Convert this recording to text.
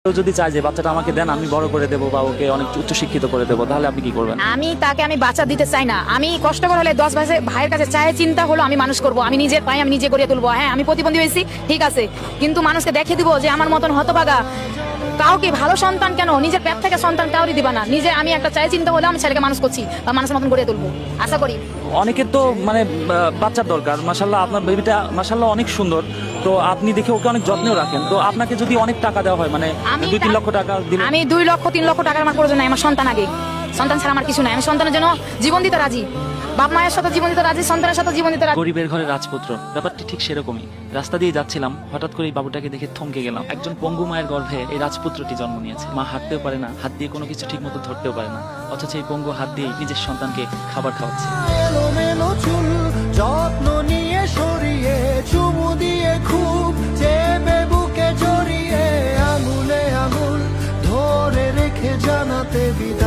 কেউ যদি চায় যে বাচ্চাটা আমাকে দেন, আমি বড় করে দেবো বা ওকে অনেক উচ্চ শিক্ষিত করে দেবো, তাহলে আপনি কি করবেন? আমি বাচ্চা দিতে চাই না। আমি কষ্ট করে হলে 10 ভাইয়ের কাছে চায়, চিন্তা হলো আমি মানুষ করব, আমি নিজের পায়ে আমি নিজে গড়িয়ে তুলবো। হ্যাঁ, আমি প্রতিবন্ধী হয়েছি, ঠিক আছে, কিন্তু মানুষকে দেখিয়ে দিব যে আমার মতন হতভাগা কাউকে ভালো সন্তান কেন, নিজের পেট থেকে সন্তান কাউরি দিবা না। নিজে আমি একটা চাই চিন্তা হলে আমি ছেলেকে মানুষ করছি বা মানুষের মতন গড়িয়ে তুলবো, আশা করি। অনেকের তো মানে বাচ্চার দরকার, মাশাল্লাহ আপনার বেবিটা মাশাল্লাহ অনেক সুন্দর, তো আপনি দেখে ওকে অনেক যত্নেও রাখেন, তো আপনাকে যদি অনেক টাকা দেওয়া হয়, মানে 2-3 লক্ষ টাকা দিলে? আমি 2 লক্ষ 3 লক্ষ টাকার আমার প্রয়োজন নাই। আমার সন্তান আগে, সন্তান ছাড়া আমার কিছু নাই। আমি সন্তানের জন্য জীবন দিতে রাজি, বাপ মায়ের সাথে জীবন দিতে রাজি, সন্তানের সাথে জীবন দিতে রাজি। গরিবের ঘরে রাজপুত্র, ব্যাপারটি ঠিক সেরকমই। রাস্তা দিয়ে যাচ্ছিলাম, হঠাৎ করে এই বাবুটাকে দেখে থমকে গেলাম। একজন পঙ্গু মায়ের গর্ভে এই রাজপুত্রটি জন্ম নিয়েছে। মা হাঁটতেও পারে না, হাত দিয়ে কোনো কিছু ঠিক মতো ধরতেও পারে না, অথচ এই পঙ্গু হাত দিয়ে নিজের সন্তানকে খাবার খাওয়াচ্ছে। এলোমেলো চুল যত্ন নিয়ে সরিয়ে, চুমু দিয়ে খুব চেপে বুকে জড়িয়ে, আঙুলে আঙুল ধরে রেখে জানাতে বিদায়।